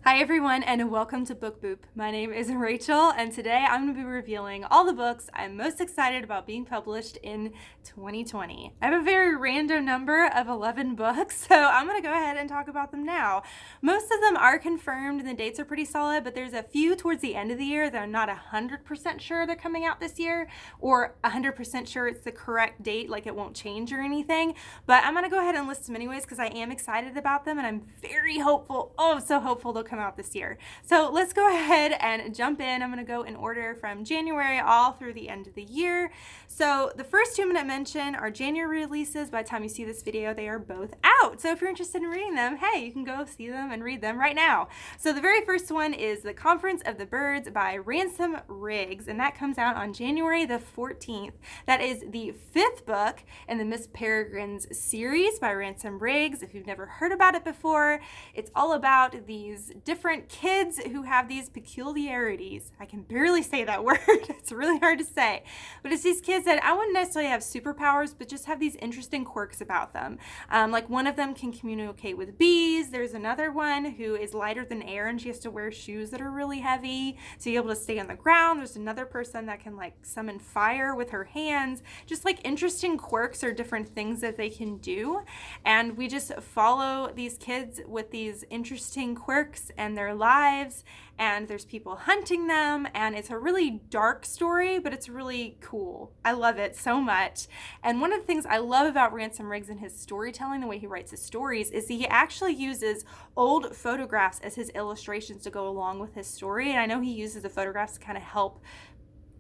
Hi everyone and welcome to Book Boop. My name is Rachel and today I'm going to be revealing all the books I'm most excited about being published in 2020. I have a very random number of 11 books, so I'm going to go ahead and talk about them now. Most of them are confirmed and the dates are pretty solid, but there's a few towards the end of the year that I'm not 100% sure they're coming out this year or 100% sure it's the correct date, like it won't change or anything. But I'm going to go ahead and list them anyways because I am excited about them and I'm very hopeful, so hopeful they'll come out this year. So let's go ahead and jump in. I'm going to go in order from January all through the end of the year. So the first two I'm going to mention are January releases. By the time you see this video, they are both out. So if you're interested in reading them, hey, you can go see them and read them right now. So the very first one is The Conference of the Birds by Ransom Riggs, and that comes out on January the 14th. That is the fifth book in the Miss Peregrine's series by Ransom Riggs. If you've never heard about it before, it's all about these different kids who have these peculiarities. I can barely say that word. It's really hard to say. But it's these kids that I wouldn't necessarily have superpowers, but just have these interesting quirks about them. Like one of them can communicate with bees. There's another one who is lighter than air and she has to wear shoes that are really heavy to be able to stay on the ground. There's another person that can like summon fire with her hands. Just like interesting quirks or different things that they can do. And we just follow these kids with these interesting quirks and their lives, and there's people hunting them, and it's a really dark story, but it's really cool. I love it so much. And one of the things I love about Ransom Riggs and his storytelling, the way he writes his stories, is he actually uses old photographs as his illustrations to go along with his story. And I know he uses the photographs to kind of help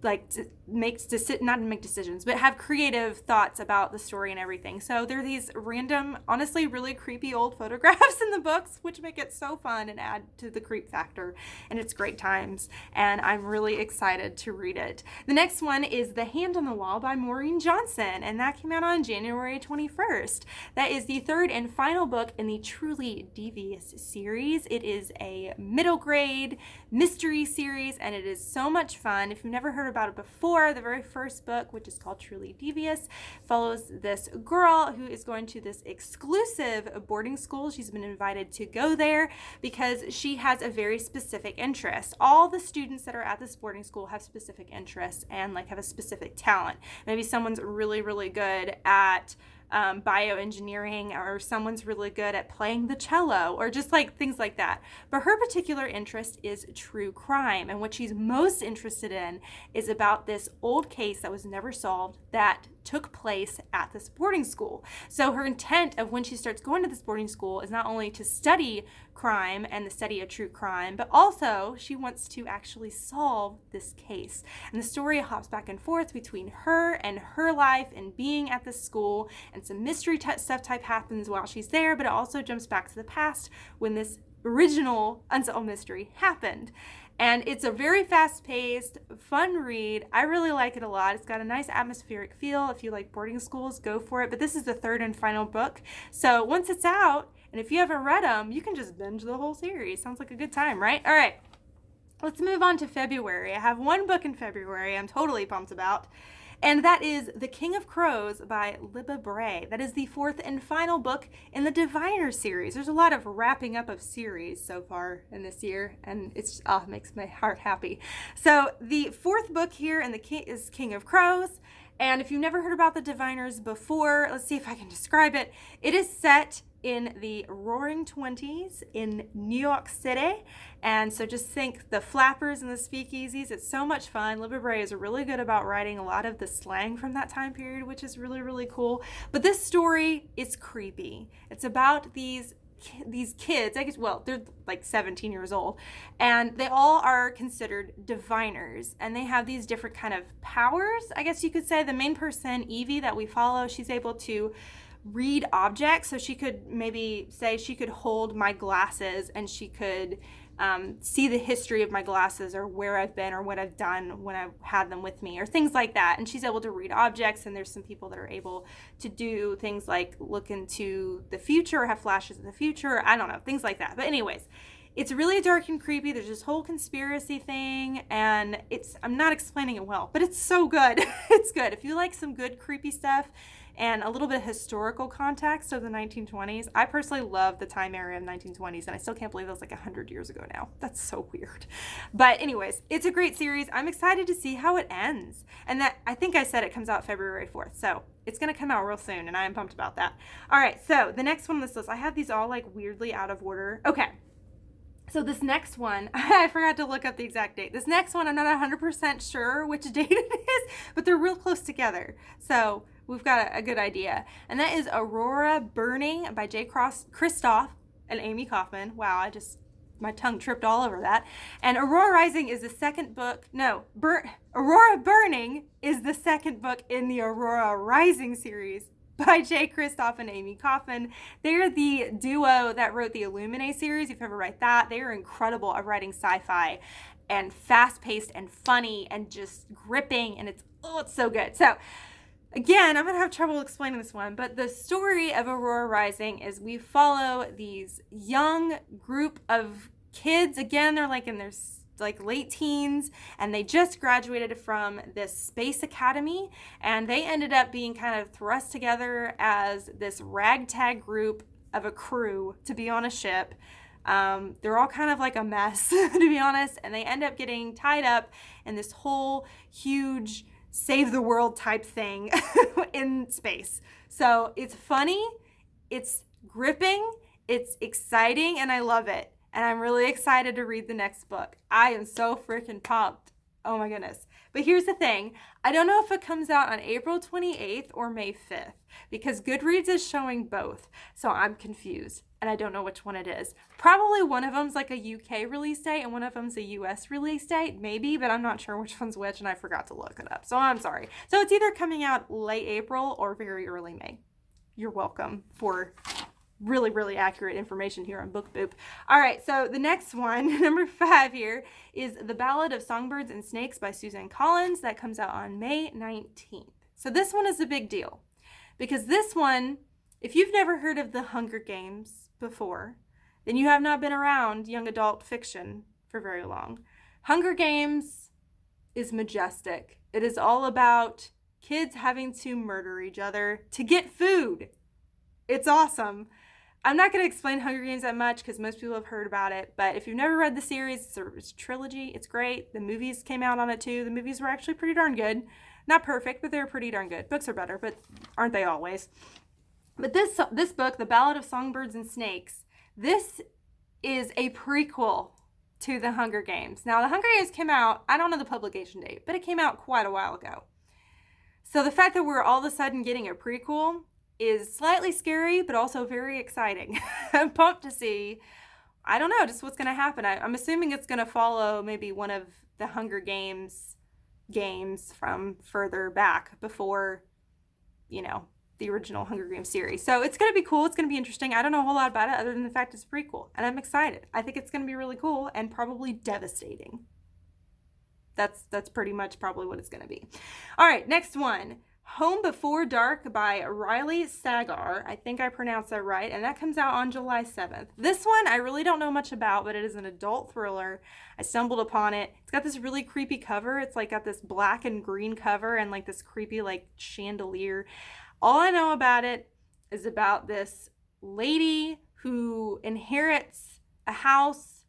not make decisions, but have creative thoughts about the story and everything. So there are these random, honestly, really creepy old photographs in the books, which make it so fun and add to the creep factor. And it's great times. And I'm really excited to read it. The next one is The Hand on the Wall by Maureen Johnson. And that came out on January 21st. That is the third and final book in the Truly Devious series. It is a middle grade mystery series, and it is so much fun. If you've never heard about it before, the very first book, which is called Truly Devious, follows this girl who is going to this exclusive boarding school. She's been invited to go there because she has a very specific interest. All the students that are at this boarding school have specific interests and like have a specific talent. Maybe someone's really, really good at bioengineering, or someone's really good at playing the cello, or just like things like that. But her particular interest is true crime, and what she's most interested in is about this old case that was never solved that took place at this boarding school. So her intent of when she starts going to this boarding school is not only to study crime and the study of true crime, but also she wants to actually solve this case. And the story hops back and forth between her and her life and being at this school, and some mystery stuff type happens while she's there, but it also jumps back to the past when this original unsolved mystery happened. And it's a very fast-paced, fun read. I really like it a lot. It's got a nice atmospheric feel. If you like boarding schools, go for it. But this is the third and final book. So once it's out, and if you haven't read them, you can just binge the whole series. Sounds like a good time, right? All right, let's move on to February. I have one book in February I'm totally pumped about. And that is The King of Crows by Libba Bray. That is the fourth and final book in the Diviner series. There's a lot of wrapping up of series so far in this year, and it makes my heart happy. So the fourth book here in is King of Crows. And if you've never heard about the Diviners before, let's see if I can describe it. It is set in the Roaring 20s in New York City. And so just think the flappers and the speakeasies. It's so much fun. Libba Bray is really good about writing a lot of the slang from that time period, which is really, really cool. But this story is creepy. It's about these kids, I guess, well, they're like 17 years old, and they all are considered diviners, and they have these different kind of powers, I guess you could say. The main person, Evie, that we follow, she's able to read objects. So she could maybe say she could hold my glasses and she could see the history of my glasses, or where I've been, or what I've done when I've had them with me, or things like that. And she's able to read objects, and there's some people that are able to do things like look into the future or have flashes of the future. I don't know, things like that. But anyways, it's really dark and creepy. There's this whole conspiracy thing, and I'm not explaining it well, but it's so good. It's good. If you like some good creepy stuff, and a little bit of historical context of the 1920s. I personally love the time area of 1920s, and I still can't believe that was like 100 years ago now. That's so weird. But anyways, it's a great series. I'm excited to see how it ends. And that, I think I said it comes out February 4th. So it's going to come out real soon, and I am pumped about that. All right, so the next one on this list, I have these all like weirdly out of order. Okay. So this next one, I forgot to look up the exact date. This next one, I'm not 100% sure which date it is, but they're real close together. So we've got a good idea. And that is Aurora Burning by Kristoff and Amy Kaufman. Wow, my tongue tripped all over that. And Aurora Rising is the second book. Aurora Burning is the second book in the Aurora Rising series by Kristoff and Amy Kaufman. They're the duo that wrote the Illuminae series. If you've ever read that, they are incredible at writing sci-fi and fast-paced and funny and just gripping, and it's so good. So again, I'm going to have trouble explaining this one, but the story of Aurora Rising is we follow these young group of kids. Again, they're like in their late teens, and they just graduated from this space academy, and they ended up being kind of thrust together as this ragtag group of a crew to be on a ship. They're all kind of like a mess, to be honest, and they end up getting tied up in this whole huge save the world type thing in space. So it's funny, it's gripping, it's exciting, and I love it. And I'm really excited to read the next book. I am so freaking pumped. Oh my goodness. But here's the thing. I don't know if it comes out on April 28th or May 5th, because Goodreads is showing both. So I'm confused, and I don't know which one it is. Probably one of them's like a UK release date and one of them's a US release date, maybe, but I'm not sure which one's which, and I forgot to look it up. So I'm sorry. So it's either coming out late April or very early May. You're welcome for really, really accurate information here on Book Boop. All right, so the next one, number 5 here, is The Ballad of Songbirds and Snakes by Suzanne Collins. That comes out on May 19th. So this one is a big deal, because this one, if you've never heard of the Hunger Games before, then you have not been around young adult fiction for very long. Hunger Games is majestic. It is all about kids having to murder each other to get food. It's awesome. I'm not going to explain Hunger Games that much because most people have heard about it, but if you've never read the series, it's a trilogy. It's great. The movies came out on it too. The movies were actually pretty darn good. Not perfect, but they're pretty darn good. Books are better, but aren't they always? But this book, The Ballad of Songbirds and Snakes, this is a prequel to the Hunger Games. Now, the Hunger Games came out, I don't know the publication date, but it came out quite a while ago. So the fact that we're all of a sudden getting a prequel is slightly scary, but also very exciting. I'm pumped to see, I don't know, just what's going to happen. I'm assuming it's going to follow maybe one of the Hunger Games games from further back before, the original Hunger Games series. So it's going to be cool. It's going to be interesting. I don't know a whole lot about it other than the fact it's a prequel, and I'm excited. I think it's going to be really cool and probably devastating. That's pretty much probably what it's going to be. All right, next one. Home Before Dark by Riley Sagar. I think I pronounced that right. And that comes out on July 7th. This one I really don't know much about, but it is an adult thriller. I stumbled upon it. It's got this really creepy cover. It's like got this black and green cover and like this creepy like chandelier. All I know about it is about this lady who inherits a house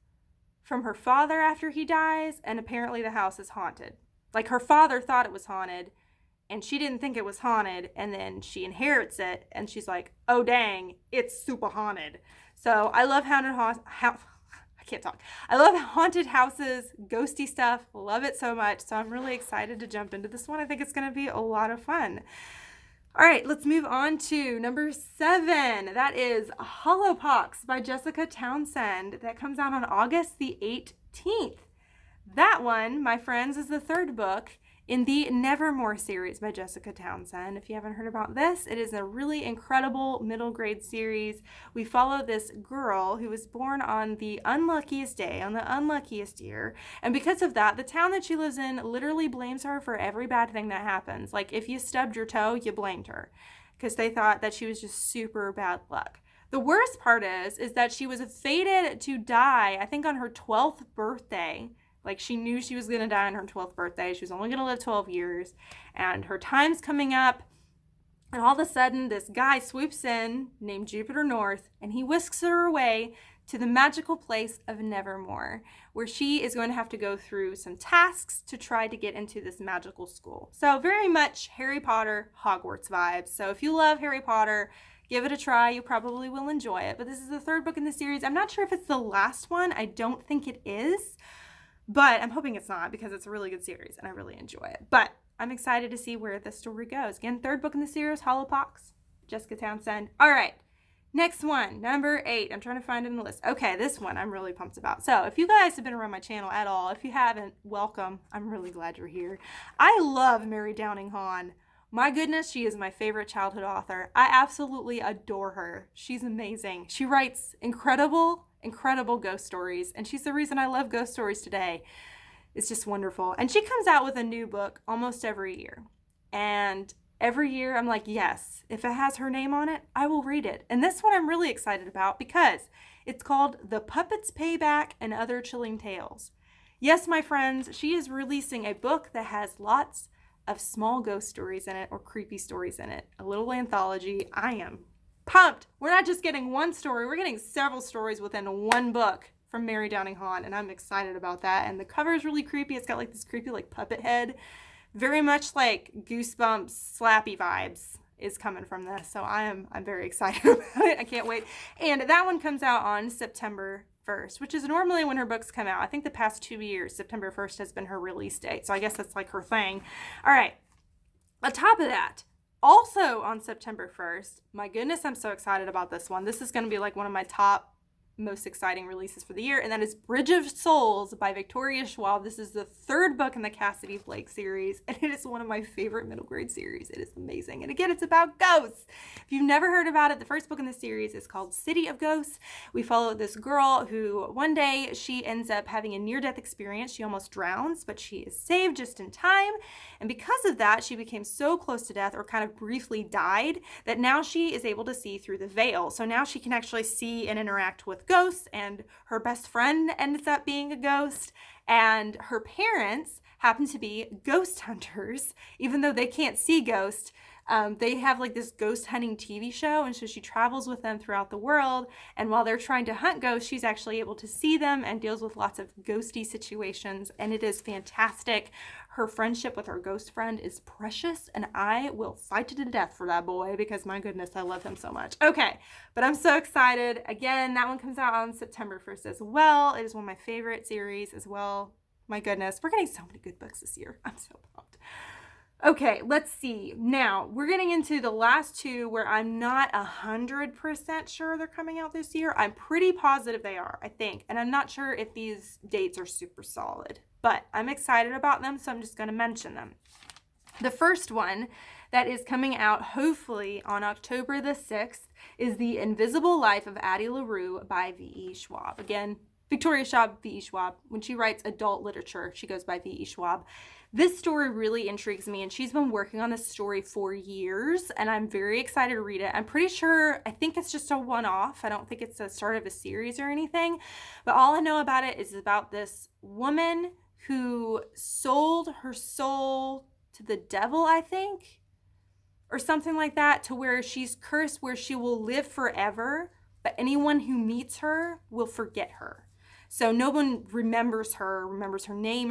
from her father after he dies, and apparently the house is haunted. Like her father thought it was haunted, and she didn't think it was haunted, and then she inherits it, and she's like, oh dang, it's super haunted. So I love I love haunted houses, ghosty stuff, love it so much. So I'm really excited to jump into this one. I think it's going to be a lot of fun. All right, let's move on to number 7. That is Hollowpox by Jessica Townsend. That comes out on August the 18th. That one, my friends, is the 3rd book in the Nevermore series by Jessica Townsend. If you haven't heard about this, it is a really incredible middle grade series. We follow this girl who was born on the unluckiest day, on the unluckiest year. And because of that, the town that she lives in literally blames her for every bad thing that happens. Like if you stubbed your toe, you blamed her because they thought that she was just super bad luck. The worst part is that she was fated to die, I think on her 12th birthday. Like she knew she was going to die on her 12th birthday. She was only going to live 12 years. And her time's coming up. And all of a sudden, this guy swoops in named Jupiter North, and he whisks her away to the magical place of Nevermore, where she is going to have to go through some tasks to try to get into this magical school. So very much Harry Potter, Hogwarts vibes. So if you love Harry Potter, give it a try. You probably will enjoy it. But this is the third book in the series. I'm not sure if it's the last one. I don't think it is, but I'm hoping it's not because it's a really good series and I really enjoy it. But I'm excited to see where the story goes. Again, third book in the series, Hollowpox, Jessica Townsend. All right. Next one, number 8. I'm trying to find it in the list. Okay, this one I'm really pumped about. So if you guys have been around my channel at all, if you haven't, welcome. I'm really glad you're here. I love Mary Downing Hahn. My goodness, she is my favorite childhood author. I absolutely adore her. She's amazing. She writes incredible ghost stories, and she's the reason I love ghost stories today. It's just wonderful. And she comes out with a new book almost every year. And every year I'm like, yes, if it has her name on it, I will read it. And this one I'm really excited about because it's called The Puppets Payback and Other Chilling Tales. Yes, my friends, she is releasing a book that has lots of small ghost stories in it or creepy stories in it. A little anthology. I am pumped. We're not just getting one story, we're getting several stories within one book from Mary Downing Hahn, and I'm excited about that. And the cover is really creepy. It's got like this creepy like puppet head. Very much like Goosebumps slappy vibes is coming from this. So I'm very excited about it. I can't wait. And that one comes out on September 1st, which is normally when her books come out. I think the past 2 years, September 1st has been her release date. So I guess that's like her thing. All right. On top of that, also on September 1st, my goodness, I'm so excited about this one. This is going to be like one of my top most exciting releases for the year, and that is Bridge of Souls by Victoria Schwab. This is the third book in the Cassidy Flake series, and it is one of my favorite middle grade series. It is amazing. And again, it's about ghosts. If you've never heard about it, the first book in the series is called City of Ghosts. We follow this girl who one day she ends up having a near-death experience. She almost drowns, but she is saved just in time. And because of that, she became so close to death, or kind of briefly died, that now she is able to see through the veil. So now she can actually see and interact with ghosts, and her best friend ends up being a ghost, and her parents happen to be ghost hunters, even though they can't see ghosts. They have like this ghost hunting TV show, and so she travels with them throughout the world, and while they're trying to hunt ghosts, she's actually able to see them and deals with lots of ghosty situations, and it is fantastic. Her friendship with her ghost friend is precious, and I will fight to the death for that boy because my goodness, I love him so much. Okay, but I'm so excited. Again, that one comes out on September 1st as well. It is one of my favorite series as well. My goodness, we're getting so many good books this year. I'm so pumped. Okay, let's see. Now, we're getting into the last two where I'm not 100% sure they're coming out this year. I'm pretty positive they are, I think. And I'm not sure if these dates are super solid, but I'm excited about them, so I'm just going to mention them. The first one that is coming out hopefully on October the 6th is The Invisible Life of Addie LaRue by V.E. Schwab. Again, Victoria Schwab, V.E. Schwab. When she writes adult literature, she goes by V.E. Schwab. This story really intrigues me, and she's been working on this story for years, and I'm very excited to read it. I'm pretty sure, I think it's just a one-off. I don't think it's the start of a series or anything, but all I know about it is about this woman who sold her soul to the devil, I think, or something like that, to where she's cursed, where she will live forever, but anyone who meets her will forget her. So no one remembers her name,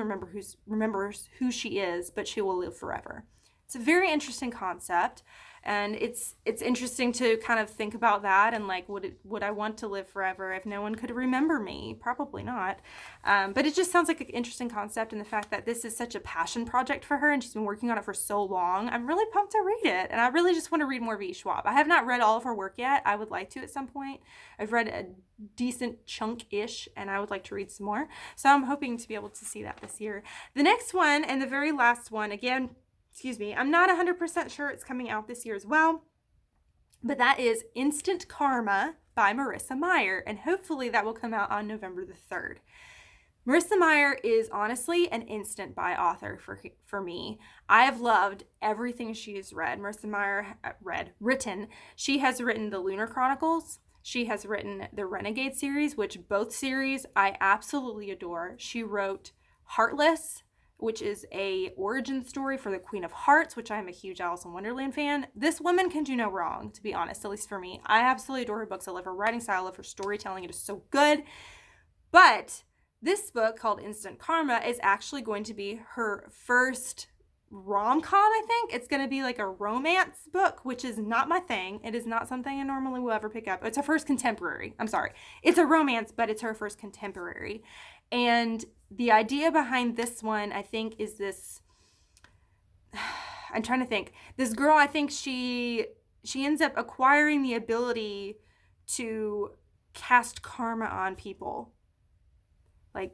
remembers who she is, but she will live forever. It's a very interesting concept, and it's interesting to kind of think about that, and like, would I want to live forever if no one could remember me? Probably not. But it just sounds like an interesting concept, and the fact that this is such a passion project for her, and she's been working on it for so long, I'm really pumped to read it, and I really just want to read more V. Schwab. I have not read all of her work yet. I would like to at some point. I've read a decent chunk-ish, and I would like to read some more. So I'm hoping to be able to see that this year. The next one, and the very last one, again, I'm not 100% sure it's coming out this year as well, but that is Instant Karma by Marissa Meyer, and hopefully that will come out on November the 3rd. Marissa Meyer is honestly an instant buy author for me. I have loved everything she has read. Marissa Meyer written. She has written the Lunar Chronicles. She has written the Renegade series, which both series I absolutely adore. She wrote Heartless, which is a origin story for the Queen of Hearts, which I'm a huge Alice in Wonderland fan. This woman can do no wrong, to be honest, at least for me. I absolutely adore her books. I love her writing style. I love her storytelling. It is so good. But this book, called Instant Karma, is actually going to be her first rom-com, I think. It's going to be like a romance book, which is not my thing. It is not something I normally will ever pick up. It's her first contemporary. I'm sorry. It's a romance, but it's her first contemporary. And the idea behind this one, I think, is this... I'm trying to think. This girl, I think she ends up acquiring the ability to cast karma on people. Like,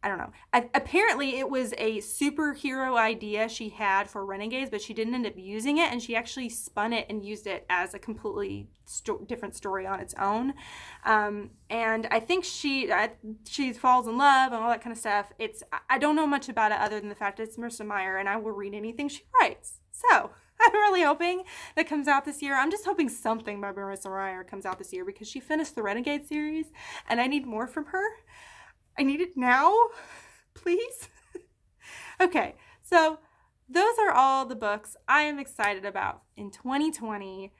I don't know. Apparently, it was a superhero idea she had for Renegades, but she didn't end up using it, and she actually spun it and used it as a completely different story on its own. And I think she falls in love and all that kind of stuff. I don't know much about it other than the fact that it's Marissa Meyer, and I will read anything she writes. So I'm really hoping that comes out this year. I'm just hoping something by Marissa Meyer comes out this year, because she finished the Renegade series, and I need more from her. I need it now, please. Okay, so those are all the books I am excited about in 2020.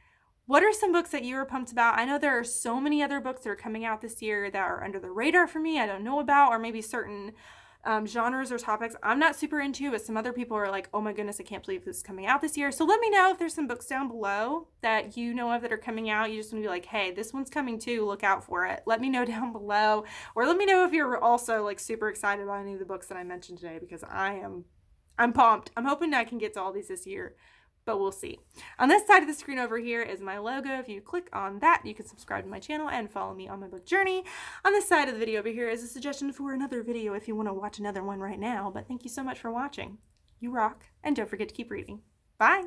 What are some books that you were pumped about? I know there are so many other books that are coming out this year that are under the radar for me, I don't know about, or maybe certain genres or topics I'm not super into, but some other people are like, oh my goodness, I can't believe this is coming out this year. So let me know if there's some books down below that you know of that are coming out. You just want to be like, hey, this one's coming too, look out for it. Let me know down below. Or let me know if you're also like super excited about any of the books that I mentioned today, because I'm pumped. I'm hoping I can get to all these this year, but we'll see. On this side of the screen over here is my logo. If you click on that, you can subscribe to my channel and follow me on my book journey. On this side of the video over here is a suggestion for another video if you want to watch another one right now. But thank you so much for watching. You rock, and don't forget to keep reading. Bye!